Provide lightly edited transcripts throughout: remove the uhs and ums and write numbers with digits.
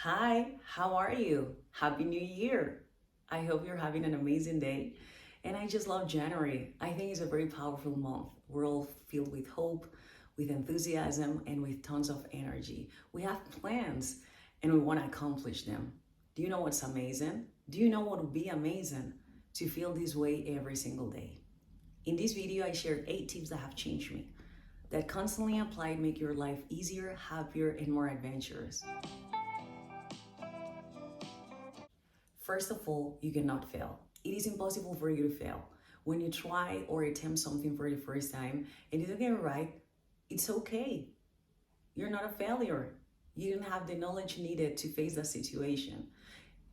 Hi, how are you? Happy New Year. I hope you're having an amazing day. And I just love January. I think it's a very powerful month. We're all filled with hope, with enthusiasm, and with tons of energy. We have plans and we want to accomplish them. Do you know what's amazing? Do you know what would be amazing? To feel this way every single day. In this video, I shared 8 tips that have changed me, that constantly applied make your life easier, happier, and more adventurous. First of all, you cannot fail. It is impossible for you to fail. When you try or attempt something for the first time and you don't get it right, it's okay. You're not a failure. You didn't have the knowledge needed to face that situation.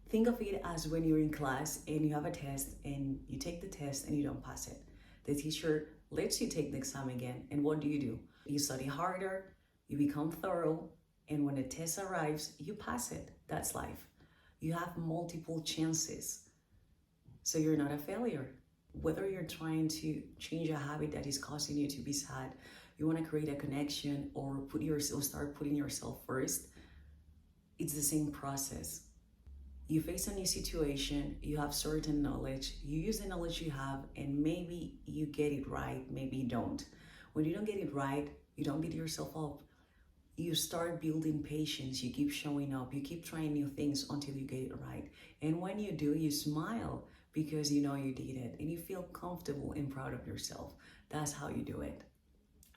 Think of it as when you're in class and you have a test and you take the test and you don't pass it. The teacher lets you take the exam again, and what do? You study harder, you become thorough, and when the test arrives, you pass it. That's life. You have multiple chances, so you're not a failure. Whether you're trying to change a habit that is causing you to be sad, you want to create a connection or start putting yourself first, it's the same process. You face a new situation, you have certain knowledge, you use the knowledge you have, and maybe you get it right, maybe you don't. When you don't get it right, you don't beat yourself up. You start building patience, you keep showing up, you keep trying new things until you get it right. And when you do, you smile because you know you did it and you feel comfortable and proud of yourself. That's how you do it.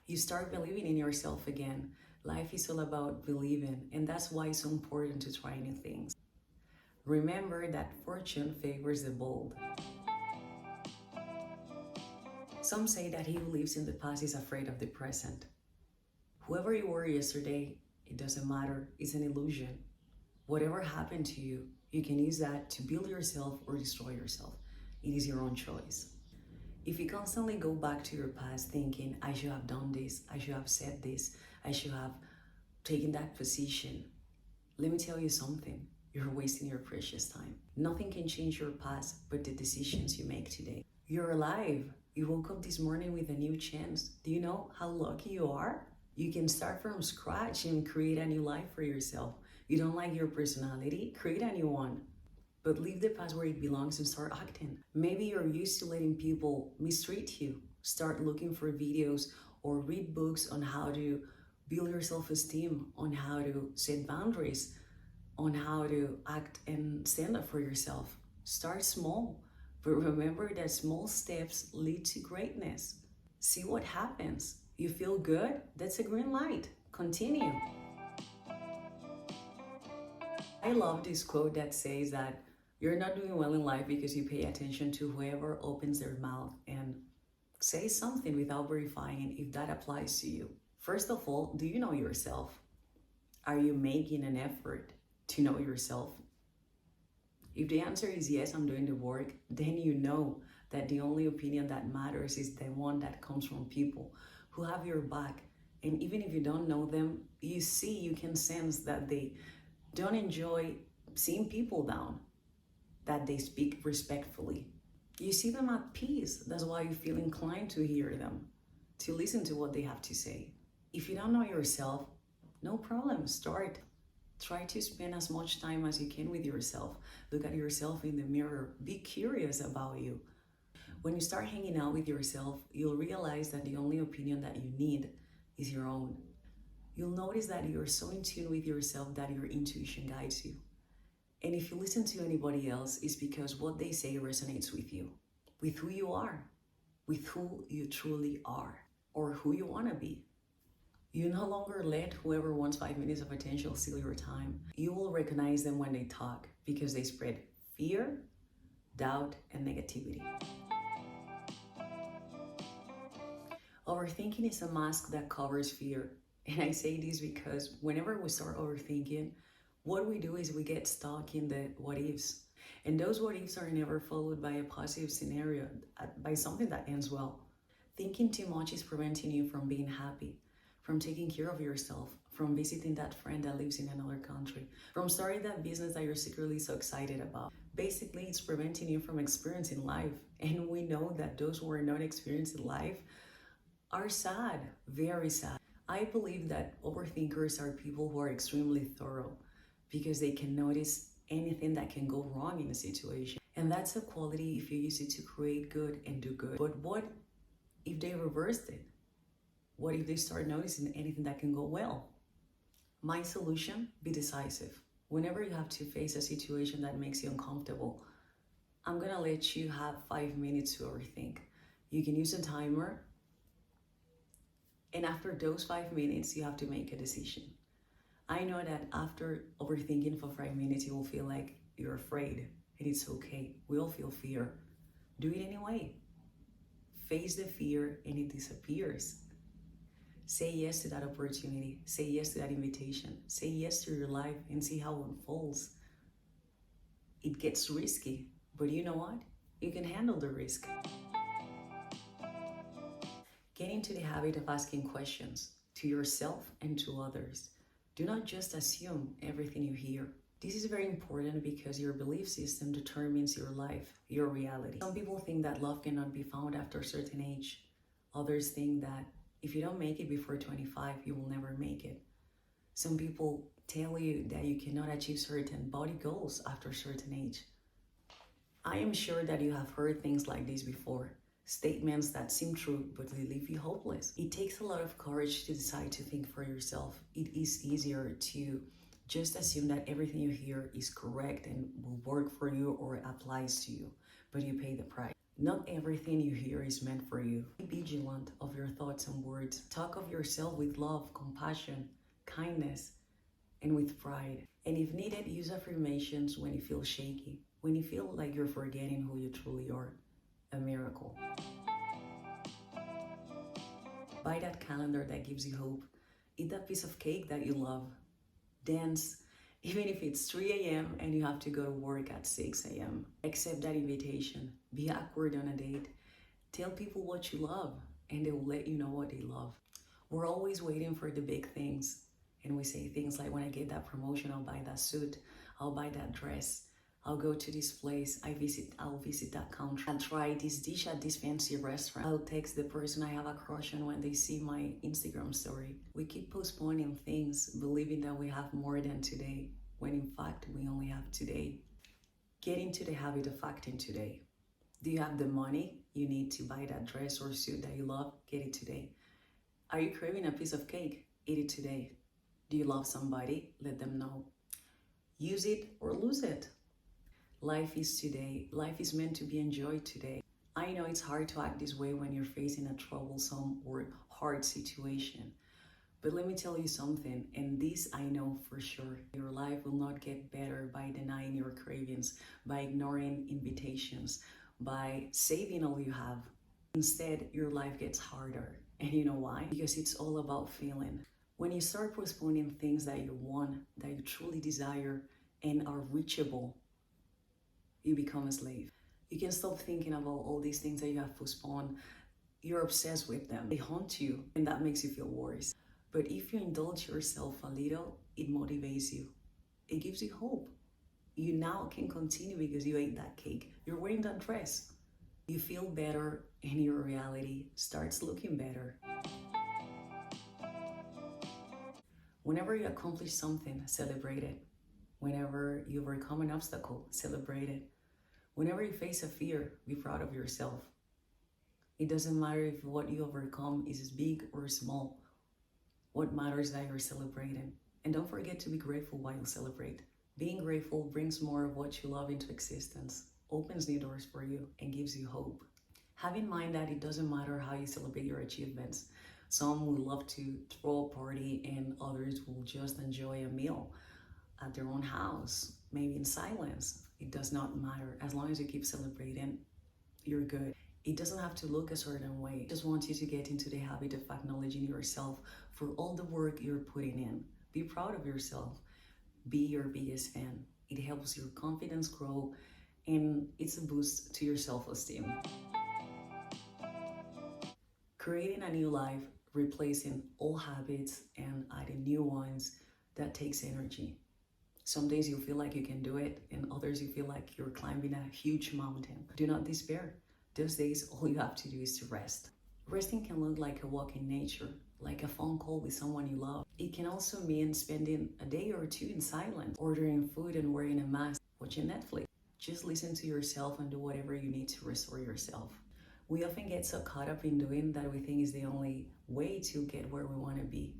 You start believing in yourself again. Life is all about believing, and that's why it's so important to try new things. Remember that fortune favors the bold. Some say that he who lives in the past is afraid of the present. Whoever you were yesterday, it doesn't matter. It's an illusion. Whatever happened to you, you can use that to build yourself or destroy yourself. It is your own choice. If you constantly go back to your past thinking, I should have done this, I should have said this, I should have taken that position, let me tell you something. You're wasting your precious time. Nothing can change your past but the decisions you make today. You're alive. You woke up this morning with a new chance. Do you know how lucky you are? You can start from scratch and create a new life for yourself. You don't like your personality? Create a new one. But leave the past where it belongs and start acting. Maybe you're used to letting people mistreat you. Start looking for videos or read books on how to build your self-esteem, on how to set boundaries, on how to act and stand up for yourself. Start small, but remember that small steps lead to greatness. See what happens. You feel good? That's a green light. Continue. I love this quote that says that you're not doing well in life because you pay attention to whoever opens their mouth and says something without verifying if that applies to you. First of all, do you know yourself? Are you making an effort to know yourself? If the answer is yes, I'm doing the work, then you know that the only opinion that matters is the one that comes from people who have your back. And even if you don't know them, you can sense that they don't enjoy seeing people down, that they speak respectfully. You see them at peace. That's why you feel inclined to hear them, to listen to what they have to say. If you don't know yourself, no problem, start. Try to spend as much time as you can with yourself. Look at yourself in the mirror. Be curious about you. When you start hanging out with yourself, you'll realize that the only opinion that you need is your own. You'll notice that you're so in tune with yourself that your intuition guides you. And if you listen to anybody else, it's because what they say resonates with you, with who you are, with who you truly are, or who you want to be. You no longer let whoever wants 5 minutes of attention steal your time. You will recognize them when they talk because they spread fear, doubt, and negativity. Overthinking is a mask that covers fear. And I say this because whenever we start overthinking, what we do is we get stuck in the what ifs. And those what ifs are never followed by a positive scenario, by something that ends well. Thinking too much is preventing you from being happy, from taking care of yourself, from visiting that friend that lives in another country, from starting that business that you're secretly so excited about. Basically, it's preventing you from experiencing life. And we know that those who are not experiencing life are sad, very sad. I believe that overthinkers are people who are extremely thorough, because they can notice anything that can go wrong in a situation. And that's a quality if you use it to create good and do good. But what if they reversed it? What if they start noticing anything that can go well? My solution, be decisive. Whenever you have to face a situation that makes you uncomfortable, I'm gonna let you have 5 minutes to overthink. You can use a timer, and after those 5 minutes, you have to make a decision. I know that after overthinking for 5 minutes, you will feel like you're afraid, and it's okay. We all feel fear. Do it anyway. Face the fear, and it disappears. Say yes to that opportunity. Say yes to that invitation. Say yes to your life and see how it unfolds. It gets risky, but you know what? You can handle the risk. Get into the habit of asking questions to yourself and to others. Do not just assume everything you hear. This is very important because your belief system determines your life, your reality. Some people think that love cannot be found after a certain age. Others think that if you don't make it before 25, you will never make it. Some people tell you that you cannot achieve certain body goals after a certain age. I am sure that you have heard things like this before. Statements that seem true, but they leave you hopeless. It takes a lot of courage to decide to think for yourself. It is easier to just assume that everything you hear is correct and will work for you or applies to you, but you pay the price. Not everything you hear is meant for you. Be vigilant of your thoughts and words. Talk of yourself with love, compassion, kindness, and with pride. And if needed, use affirmations when you feel shaky, when you feel like you're forgetting who you truly are. A miracle. Buy that calendar that gives you hope. Eat that piece of cake that you love. Dance, even if it's 3 a.m. and you have to go to work at 6 a.m. Accept that invitation. Be awkward on a date. Tell people what you love, and they will let you know what they love. We're always waiting for the big things. And we say things like, when I get that promotion, I'll buy that suit. I'll buy that dress. I'll go to this place. I'll visit that country. I'll try this dish at this fancy restaurant. I'll text the person I have a crush on when they see my Instagram story. We keep postponing things, believing that we have more than today, when in fact we only have today. Get into the habit of acting today. Do you have the money you need to buy that dress or suit that you love? Get it today. Are you craving a piece of cake? Eat it today. Do you love somebody? Let them know. Use it or lose it. Life is today. Life is meant to be enjoyed today. I know it's hard to act this way when you're facing a troublesome or hard situation. But let me tell you something, and this I know for sure. Your life will not get better by denying your cravings, by ignoring invitations, by saving all you have. Instead, your life gets harder. And you know why? Because it's all about feeling. When you start postponing things that you want, that you truly desire and are reachable, you become a slave. You can stop thinking about all these things that you have postponed. You're obsessed with them. They haunt you, and that makes you feel worse. But if you indulge yourself a little, it motivates you. It gives you hope. You now can continue because you ate that cake. You're wearing that dress. You feel better, and your reality starts looking better. Whenever you accomplish something, celebrate it. Whenever you overcome an obstacle, celebrate it. Whenever you face a fear, be proud of yourself. It doesn't matter if what you overcome is big or small. What matters is that you're celebrating. And don't forget to be grateful while you celebrate. Being grateful brings more of what you love into existence, opens new doors for you, and gives you hope. Have in mind that it doesn't matter how you celebrate your achievements. Some will love to throw a party and others will just enjoy a meal at their own house, maybe in silence. It does not matter. As long as you keep celebrating, you're good. It doesn't have to look a certain way. I just want you to get into the habit of acknowledging yourself for all the work you're putting in. Be proud of yourself. Be your biggest fan. It helps your confidence grow and it's a boost to your self-esteem. Creating a new life, replacing old habits and adding new ones, that takes energy. Some days you feel like you can do it, and others you feel like you're climbing a huge mountain. Do not despair. Those days, all you have to do is to rest. Resting can look like a walk in nature, like a phone call with someone you love. It can also mean spending a day or two in silence, ordering food and wearing a mask, watching Netflix. Just listen to yourself and do whatever you need to restore yourself. We often get so caught up in doing that we think is the only way to get where we want to be.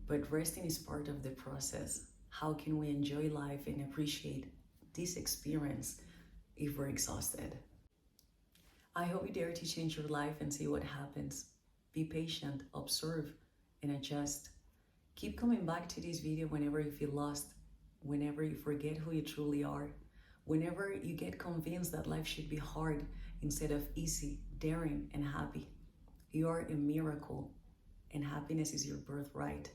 But resting is part of the process. How can we enjoy life and appreciate this experience if we're exhausted? I hope you dare to change your life and see what happens. Be patient, observe, and adjust. Keep coming back to this video whenever you feel lost, whenever you forget who you truly are, whenever you get convinced that life should be hard instead of easy, daring, and happy. You are a miracle, and happiness is your birthright.